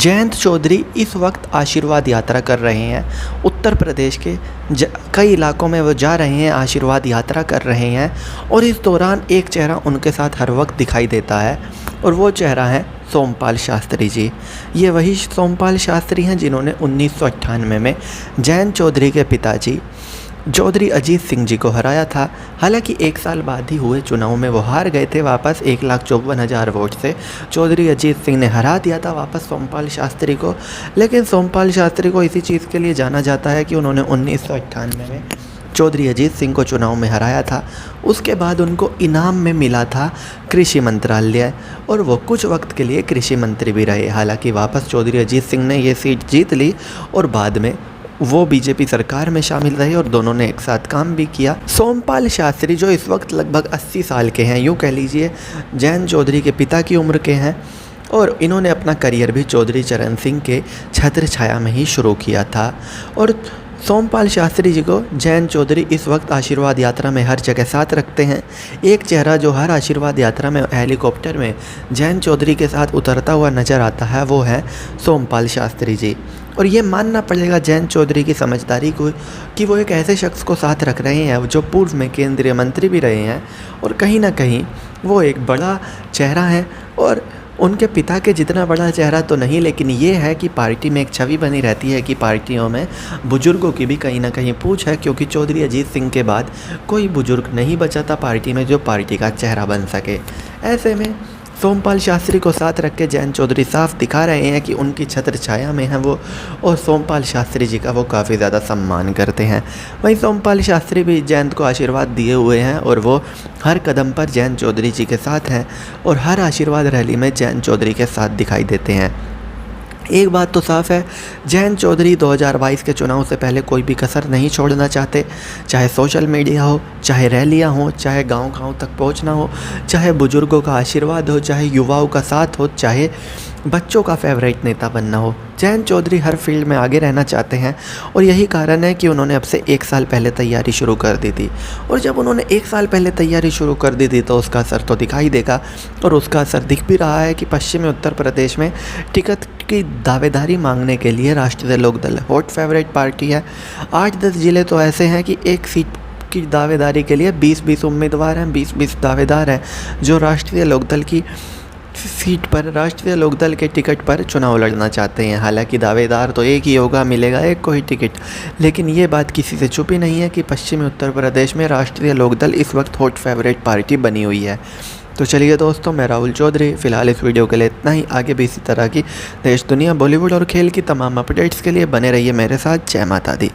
जयंत चौधरी इस वक्त आशीर्वाद यात्रा कर रहे हैं। उत्तर प्रदेश के कई इलाकों में वो जा रहे हैं, आशीर्वाद यात्रा कर रहे हैं और इस दौरान एक चेहरा उनके साथ हर वक्त दिखाई देता है और वो चेहरा है सोमपाल शास्त्री जी। ये वही सोमपाल शास्त्री हैं जिन्होंने 1998 में जयंत चौधरी के पिताजी चौधरी अजीत सिंह जी को हराया था। हालांकि एक साल बाद ही हुए चुनाव में वो हार गए थे वापस 1,54,000 वोट से। चौधरी अजीत सिंह ने हरा दिया था वापस सोमपाल शास्त्री को। लेकिन सोमपाल शास्त्री को इसी चीज़ के लिए जाना जाता है कि उन्होंने 1998 में चौधरी अजीत सिंह को चुनाव में हराया था। उसके बाद उनको इनाम में मिला था कृषि मंत्रालय और वो कुछ वक्त के लिए कृषि मंत्री भी रहे। हालांकि वापस चौधरी अजीत सिंह ने ये सीट जीत ली और बाद में वो बीजेपी सरकार में शामिल रहे और दोनों ने एक साथ काम भी किया। सोमपाल शास्त्री जो इस वक्त लगभग 80 साल के हैं, यूँ कह लीजिए जयंत चौधरी के पिता की उम्र के हैं और इन्होंने अपना करियर भी चौधरी चरण सिंह के छत्र छाया में ही शुरू किया था। और सोमपाल शास्त्री जी को जयंत चौधरी इस वक्त आशीर्वाद यात्रा में हर जगह साथ रखते हैं। एक चेहरा जो हर आशीर्वाद यात्रा में हेलीकॉप्टर में जयंत चौधरी के साथ उतरता हुआ नज़र आता है वो है सोमपाल शास्त्री जी। और ये मानना पड़ेगा जयंत चौधरी की समझदारी को कि वो एक ऐसे शख्स को साथ रख रहे हैं जो पूर्व में केंद्रीय मंत्री भी रहे हैं और कहीं ना कहीं वो एक बड़ा चेहरा है। और उनके पिता के जितना बड़ा चेहरा तो नहीं, लेकिन ये है कि पार्टी में एक छवि बनी रहती है कि पार्टियों में बुजुर्गों की भी कहीं ना कहीं पूछ है, क्योंकि चौधरी अजीत सिंह के बाद कोई बुजुर्ग नहीं बचा था पार्टी में जो पार्टी का चेहरा बन सके। ऐसे में सोमपाल शास्त्री को साथ रख के जयंत चौधरी साफ दिखा रहे हैं कि उनकी छत्र छाया में हैं वो और सोमपाल शास्त्री जी का वो काफ़ी ज़्यादा सम्मान करते हैं। वहीं सोमपाल शास्त्री भी जयंत को आशीर्वाद दिए हुए हैं और वो हर कदम पर जयंत चौधरी जी के साथ हैं और हर आशीर्वाद रैली में जयंत चौधरी के साथ दिखाई देते हैं। एक बात तो साफ़ है, जयंत चौधरी 2022 के चुनाव से पहले कोई भी कसर नहीं छोड़ना चाहते। चाहे सोशल मीडिया हो, चाहे रैलियां हो, चाहे गांव-गांव तक पहुंचना हो, चाहे बुजुर्गों का आशीर्वाद हो, चाहे युवाओं का साथ हो, चाहे बच्चों का फेवरेट नेता बनना हो, जयंत चौधरी हर फील्ड में आगे रहना चाहते हैं। और यही कारण है कि उन्होंने अब से 1 साल पहले तैयारी शुरू कर दी थी। और जब उन्होंने 1 साल पहले तैयारी शुरू कर दी थी तो उसका असर तो दिखाई देगा और उसका असर दिख भी रहा है कि पश्चिमी उत्तर प्रदेश में टिकट की दावेदारी मांगने के लिए राष्ट्रीय लोकदल हॉट फेवरेट पार्टी है। 8-10 ज़िले तो ऐसे हैं कि एक सीट की दावेदारी के लिए 20-20 उम्मीदवार हैं, 20-20 दावेदार हैं जो राष्ट्रीय लोकदल की सीट पर, राष्ट्रीय लोकदल के टिकट पर चुनाव लड़ना चाहते हैं। हालांकि दावेदार तो एक ही होगा, मिलेगा एक को ही टिकट, लेकिन ये बात किसी से छुपी नहीं है कि पश्चिमी उत्तर प्रदेश में राष्ट्रीय लोकदल इस वक्त हॉट फेवरेट पार्टी बनी हुई है। तो चलिए दोस्तों, मैं राहुल चौधरी फ़िलहाल इस वीडियो के लिए इतना ही। आगे भी इसी तरह की देश दुनिया बॉलीवुड और खेल की तमाम अपडेट्स के लिए बने रहिए मेरे साथ। जय माता दी।